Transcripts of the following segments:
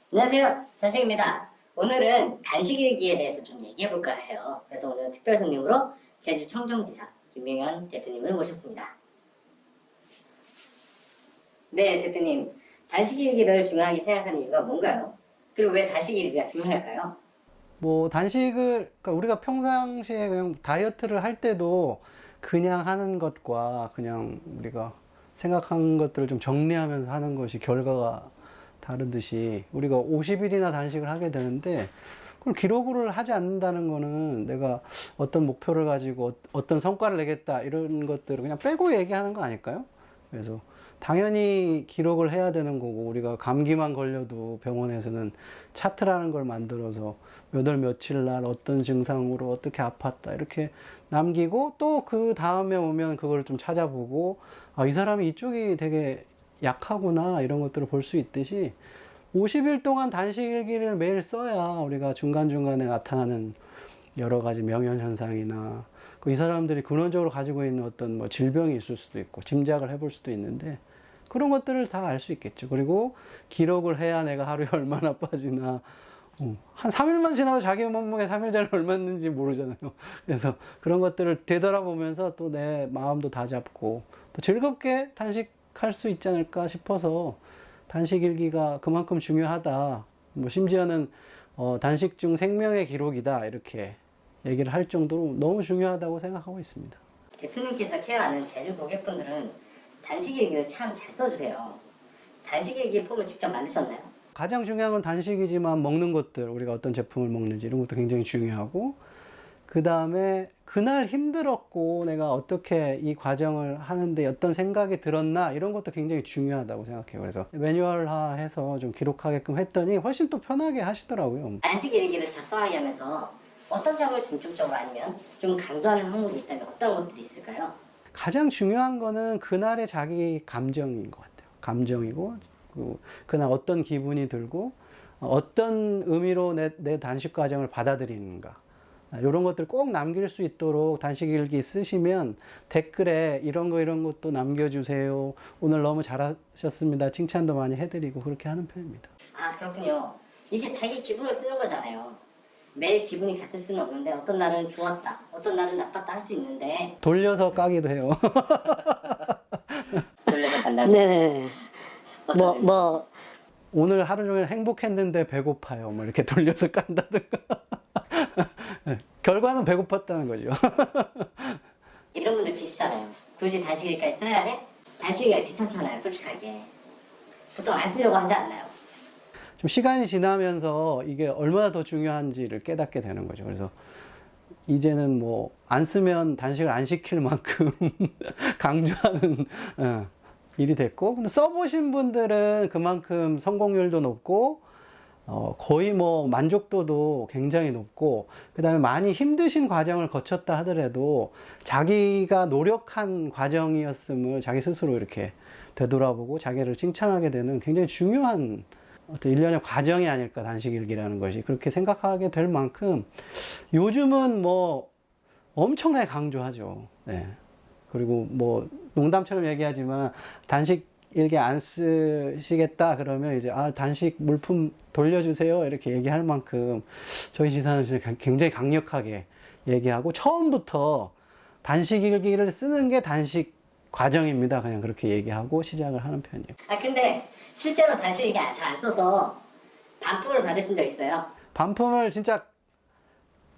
안녕하세요. 단식입니다. 오늘은 단식 일기에 대해서 좀 얘기해 볼까 해요. 그래서 오늘 특별 손님으로 제주 청정지사 김명현 대표님을 모셨습니다. 네, 대표님. 단식 일기를 중요하게 생각하는 이유가 뭔가요? 그리고 왜 단식 일기가 중요할까요? 뭐 단식을 그러니까 우리가 평상시에 그냥 다이어트를 할 때도 그냥 하는 것과 그냥 우리가 생각한 것들을 좀 정리하면서 하는 것이 결과가 다르듯이 우리가 50일이나 단식을 하게 되는데 그걸 기록을 하지 않는다는 거는 내가 어떤 목표를 가지고 어떤 성과를 내겠다 이런 것들을 그냥 빼고 얘기하는 거 아닐까요? 그래서 당연히 기록을 해야 되는 거고, 우리가 감기만 걸려도 병원에서는 차트라는 걸 만들어서 몇 월 며칠 날 어떤 증상으로 어떻게 아팠다 이렇게 남기고, 또 그 다음에 오면 그걸 좀 찾아보고, 아, 이 사람이 이쪽이 되게 약하구나 이런 것들을 볼 수 있듯이 50일 동안 단식 일기를 매일 써야 우리가 중간중간에 나타나는 여러 가지 명현 현상이나 이 사람들이 근원적으로 가지고 있는 어떤 뭐 질병이 있을 수도 있고 짐작을 해볼 수도 있는데, 그런 것들을 다 알 수 있겠죠. 그리고 기록을 해야 내가 하루에 얼마나 빠지나, 한 3일만 지나도 자기 몸무게 3일 전에 얼마였는지 모르잖아요. 그래서 그런 것들을 되돌아보면서 또 내 마음도 다 잡고 또 즐겁게 단식할 수 있지 않을까 싶어서 단식 일기가 그만큼 중요하다. 뭐 심지어는 단식 중 생명의 기록이다 이렇게 얘기를 할 정도로 너무 중요하다고 생각하고 있습니다. 대표님께서 케어하는 제주 고객분들은 단식 일기를 참 잘 써주세요. 단식 일기 폼을 직접 만드셨나요? 가장 중요한 건 단식이지만 먹는 것들, 우리가 어떤 제품을 먹는지 이런 것도 굉장히 중요하고, 그 다음에 그날 힘들었고 내가 어떻게 이 과정을 하는데 어떤 생각이 들었나 이런 것도 굉장히 중요하다고 생각해요. 그래서 매뉴얼화해서 좀 기록하게끔 했더니 훨씬 또 편하게 하시더라고요. 단식 일기를 작성하게 하면서 어떤 점을 중점적으로 아니면 좀 강조하는 항목이 있다면 어떤 것들이 있을까요? 가장 중요한 거는 그날의 자기 감정인 것 같아요. 감정이고, 그날 어떤 기분이 들고, 어떤 의미로 내 단식 과정을 받아들이는가. 이런 것들 꼭 남길 수 있도록 단식 일기 쓰시면 댓글에 이런 것도 남겨주세요. 오늘 너무 잘하셨습니다. 칭찬도 많이 해드리고 그렇게 하는 편입니다. 아, 그렇군요. 이게 자기 기분을 쓰는 거잖아요. 매일 기분이 같을 수는 없는데 어떤 날은 좋았다, 어떤 날은 나빴다 할 수 있는데 돌려서 까기도 해요. 돌려서 간다고? 네네. 뭐, 오늘 하루 종일 행복했는데 배고파요. 뭐 이렇게 돌려서 깐다든가. 결과는 배고팠다는 거죠. 이런 분들 계시잖아요. 굳이 단식일까지 써야 해? 단식일기가 귀찮잖아요, 솔직하게. 보통 안 쓰려고 하지 않나요? 좀 시간이 지나면서 이게 얼마나 더 중요한지를 깨닫게 되는 거죠. 그래서 이제는 뭐 안 쓰면 단식을 안 시킬 만큼 강조하는 일이 됐고, 근데 써보신 분들은 그만큼 성공률도 높고 거의 뭐 만족도도 굉장히 높고, 그 다음에 많이 힘드신 과정을 거쳤다 하더라도 자기가 노력한 과정이었음을 자기 스스로 이렇게 되돌아보고 자기를 칭찬하게 되는 굉장히 중요한 어떤 일련의 과정이 아닐까, 단식일기라는 것이. 그렇게 생각하게 될 만큼 요즘은 뭐 엄청나게 강조하죠. 네. 그리고 뭐 농담처럼 얘기하지만 단식 일기 안 쓰시겠다 그러면 이제 단식 물품 돌려주세요 이렇게 얘기할 만큼 저희 지사는 굉장히 강력하게 얘기하고, 처음부터 단식 일기를 쓰는 게 단식 과정입니다. 그냥 그렇게 얘기하고 시작을 하는 편이에요. 아, 근데 실제로 단식일기 잘 안 써서 반품을 받으신 적 있어요? 반품을 진짜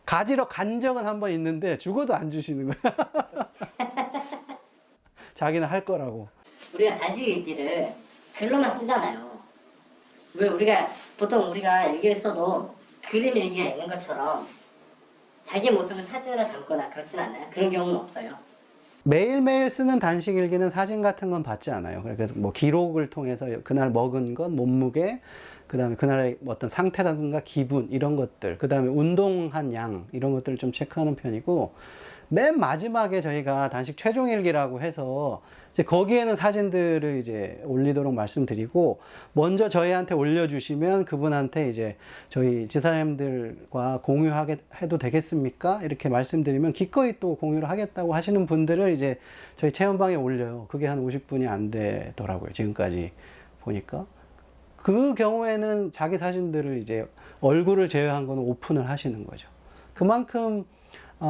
가지러 간 적은 한 번 있는데 죽어도 안 주시는 거야. 자기는 할 거라고. 우리가 단식일기를 글로만 쓰잖아요. 왜 보통 우리가 일기를 써도 그림 일기가 있는 것처럼 자기 모습을 사진으로 담거나 그렇진 않나요? 그런 경우는 없어요. 매일매일 쓰는 단식 일기는 사진 같은 건 받지 않아요. 그래서 뭐 기록을 통해서 그날 먹은 것, 몸무게, 그 다음에 그날의 어떤 상태라든가 기분, 이런 것들, 그 다음에 운동한 양, 이런 것들을 좀 체크하는 편이고, 맨 마지막에 저희가 단식 최종 일기라고 해서 이제 거기에는 사진들을 이제 올리도록 말씀드리고, 먼저 저희한테 올려주시면 그분한테 이제 저희 지사님들과 공유하게 해도 되겠습니까? 이렇게 말씀드리면 기꺼이 또 공유를 하겠다고 하시는 분들을 이제 저희 체험방에 올려요. 그게 한 50분이 안 되더라고요, 지금까지 보니까. 그 경우에는 자기 사진들을 이제 얼굴을 제외한 거는 오픈을 하시는 거죠. 그만큼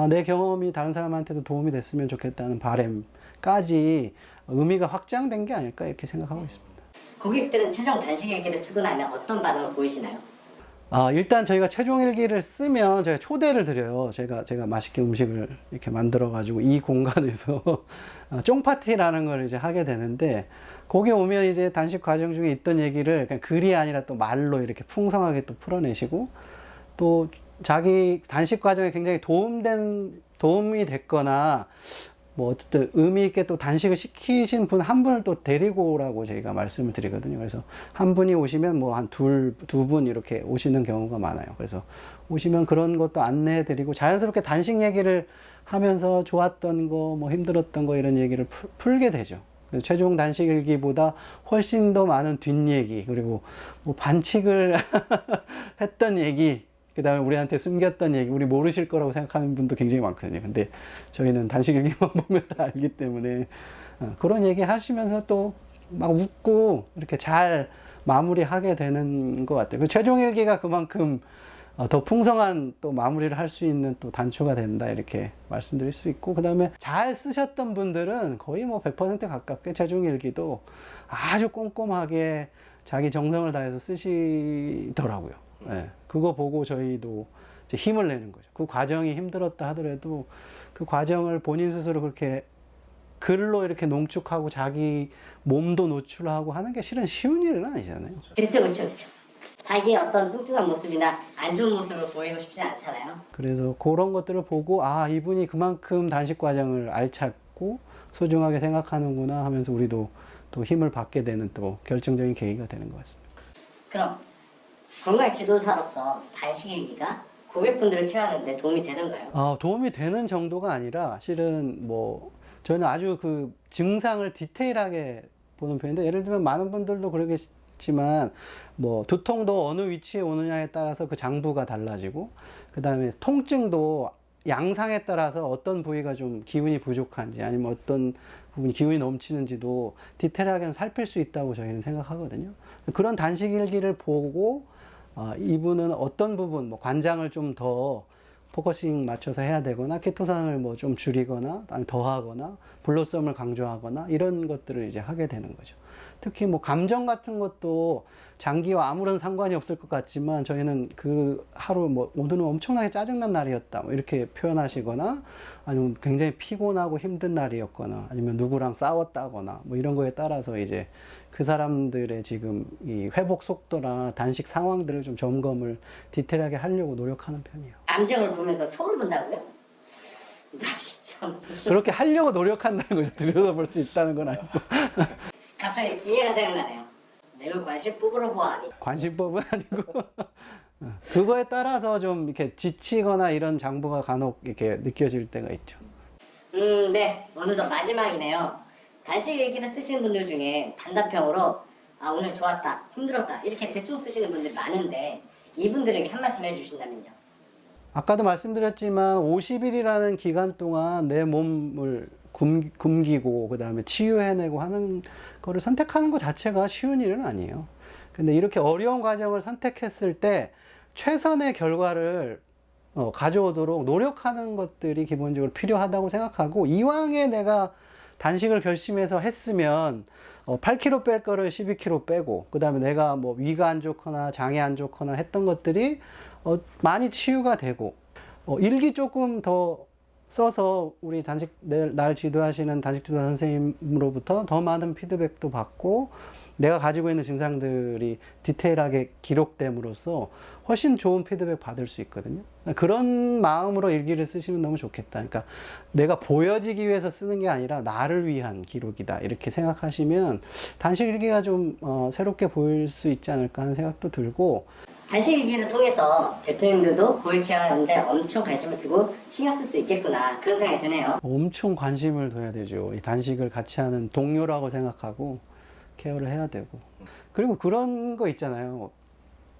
내 경험이 다른 사람한테도 도움이 됐으면 좋겠다는 바람까지 의미가 확장된 게 아닐까 이렇게 생각하고 있습니다. 고객들은 최종 단식 일기를 쓰고 나면 어떤 반응을 보이시나요? 일단 저희가 최종 일기를 쓰면 저희가 초대를 드려요. 제가 맛있게 음식을 이렇게 만들어가지고 이 공간에서 쫑파티라는 걸 이제 하게 되는데, 거기 오면 이제 단식 과정 중에 있던 얘기를 그냥 글이 아니라 또 말로 이렇게 풍성하게 또 풀어내시고, 또 자기 단식 과정에 굉장히 도움이 됐거나 뭐 어쨌든 의미 있게 또 단식을 시키신 분 한 분을 또 데리고 오라고 저희가 말씀을 드리거든요. 그래서 한 분이 오시면 뭐 한 두 분 이렇게 오시는 경우가 많아요. 그래서 오시면 그런 것도 안내해 드리고, 자연스럽게 단식 얘기를 하면서 좋았던 거, 뭐 힘들었던 거 이런 얘기를 풀게 되죠. 그래서 최종 단식 일기보다 훨씬 더 많은 뒷얘기, 그리고 뭐 반칙을 했던 얘기, 그 다음에 우리한테 숨겼던 얘기, 우리 모르실 거라고 생각하는 분도 굉장히 많거든요. 근데 저희는 단식 일기만 보면 다 알기 때문에 그런 얘기 하시면서 또 막 웃고 이렇게 잘 마무리하게 되는 것 같아요. 그 최종 일기가 그만큼 더 풍성한 또 마무리를 할 수 있는 또 단초가 된다 이렇게 말씀드릴 수 있고, 그 다음에 잘 쓰셨던 분들은 거의 뭐 100% 가깝게 최종 일기도 아주 꼼꼼하게 자기 정성을 다해서 쓰시더라고요. 네, 그거 보고 저희도 이제 힘을 내는 거죠. 그 과정이 힘들었다 하더라도 그 과정을 본인 스스로 그렇게 글로 이렇게 농축하고 자기 몸도 노출하고 하는 게 실은 쉬운 일은 아니잖아요. 그렇죠. 자기의 어떤 뚱뚱한 모습이나 안 좋은 모습을 보이고 싶지 않잖아요. 그래서 그런 것들을 보고 이분이 그만큼 단식 과정을 알찼고 소중하게 생각하는구나 하면서 우리도 또 힘을 받게 되는 또 결정적인 계기가 되는 것 같습니다. 그럼 건강 지도사로서 단식 일기가 고객분들을 케어하는데 도움이 되는가요? 도움이 되는 정도가 아니라 실은 뭐 저는 아주 그 증상을 디테일하게 보는 편인데, 예를 들면 많은 분들도 그러겠지만 뭐 두통도 어느 위치에 오느냐에 따라서 그 장부가 달라지고, 그 다음에 통증도 양상에 따라서 어떤 부위가 좀 기운이 부족한지 아니면 어떤 부분이 기운이 넘치는지도 디테일하게 살필 수 있다고 저희는 생각하거든요. 그런 단식 일기를 보고 이분은 어떤 부분, 뭐 관장을 좀 더 포커싱 맞춰서 해야 되거나 케토산을 뭐 좀 줄이거나 아니면 더하거나 블로썸을 강조하거나 이런 것들을 이제 하게 되는 거죠. 특히 뭐 감정 같은 것도 장기와 아무런 상관이 없을 것 같지만 저희는 그 하루 뭐 오늘은 엄청나게 짜증난 날이었다 뭐 이렇게 표현하시거나, 아니면 굉장히 피곤하고 힘든 날이었거나 아니면 누구랑 싸웠다거나 뭐 이런 거에 따라서 이제 그 사람들의 지금 이 회복 속도나 단식 상황들을 좀 점검을 디테일하게 하려고 노력하는 편이에요. 감정을 보면서 소를 본다고요? 말이 참. 그렇게 하려고 노력한다는 거죠. 들여다볼 수 있다는 건 아니고. 갑자기 뒤에가 생각나네요. 내가 관심 뽑으러 보아하니. 관심법은 아니고 그거에 따라서 좀 이렇게 지치거나 이런 장부가 간혹 이렇게 느껴질 때가 있죠. 네. 어느덧 마지막이네요. 단식 일기를 쓰시는 분들 중에 단답형으로 오늘 좋았다, 힘들었다 이렇게 대충 쓰시는 분들 많은데 이분들에게 한 말씀 해주신다면요. 아까도 말씀드렸지만 50일이라는 기간 동안 내 몸을 굶기고 그 다음에 치유해내고 하는 거를 선택하는 것 자체가 쉬운 일은 아니에요. 근데 이렇게 어려운 과정을 선택했을 때 최선의 결과를 가져오도록 노력하는 것들이 기본적으로 필요하다고 생각하고, 이왕에 내가 단식을 결심해서 했으면 8kg 뺄 거를 12kg 빼고, 그 다음에 내가 뭐 위가 안 좋거나 장이 안 좋거나 했던 것들이 많이 치유가 되고, 일기 조금 더 써서 우리 날 지도하시는 단식 지도사 선생님으로부터 더 많은 피드백도 받고, 내가 가지고 있는 증상들이 디테일하게 기록됨으로써 훨씬 좋은 피드백 받을 수 있거든요. 그런 마음으로 일기를 쓰시면 너무 좋겠다. 그러니까 내가 보여지기 위해서 쓰는 게 아니라 나를 위한 기록이다, 이렇게 생각하시면 단식 일기가 좀 새롭게 보일 수 있지 않을까 하는 생각도 들고, 단식 일기를 통해서 대표님들도 고객 케어하는데 엄청 관심을 두고 신경 쓸 수 있겠구나 그런 생각이 드네요. 엄청 관심을 둬야 되죠. 이 단식을 같이 하는 동료라고 생각하고 케어를 해야 되고, 그리고 그런 거 있잖아요.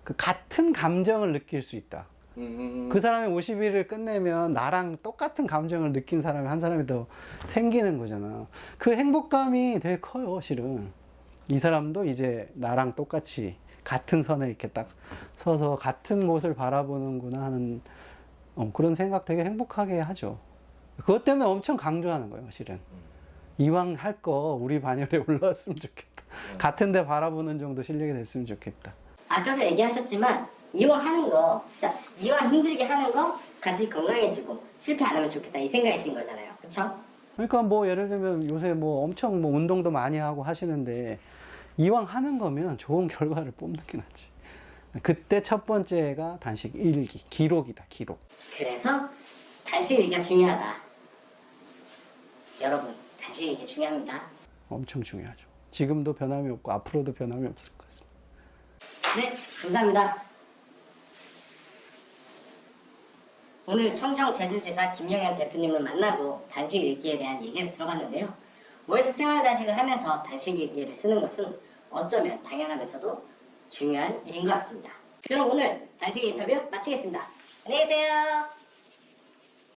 그 같은 감정을 느낄 수 있다. 그 사람이 50일을 끝내면 나랑 똑같은 감정을 느낀 사람이 한 사람이 더 생기는 거잖아. 그 행복감이 되게 커요, 실은. 이 사람도 이제 나랑 똑같이 같은 선에 이렇게 딱 서서 같은 곳을 바라보는구나 하는 그런 생각 되게 행복하게 하죠. 그것 때문에 엄청 강조하는 거예요, 실은. 이왕 할 거 우리 반열에 올라왔으면 좋겠다. 같은 데 바라보는 정도 실력이 됐으면 좋겠다. 아까도 얘기하셨지만 이왕 하는 거 진짜 이왕 힘들게 하는 거 같이 건강해지고 실패 안 하면 좋겠다 이 생각이신 거잖아요. 그쵸? 그러니까 뭐 예를 들면 요새 뭐 엄청 뭐 운동도 많이 하고 하시는데 이왕 하는 거면 좋은 결과를 뽑는 게 낫지. 그때 첫 번째가 단식 일기, 기록이다, 기록. 그래서 단식 일기가 중요하다. 여러분 단식 일기 중요합니다. 엄청 중요하죠. 지금도 변함이 없고 앞으로도 변함이 없을 것 같습니다. 네, 감사합니다. 오늘 청정 제주지사 김영현 대표님을 만나고 단식 일기에 대한 얘기를 들어봤는데요. 월속 생활 단식을 하면서 단식 일기를 쓰는 것은 어쩌면 당연하면서도 중요한 일인 것 같습니다. 그럼 오늘 단식 인터뷰 마치겠습니다. 안녕히 계세요.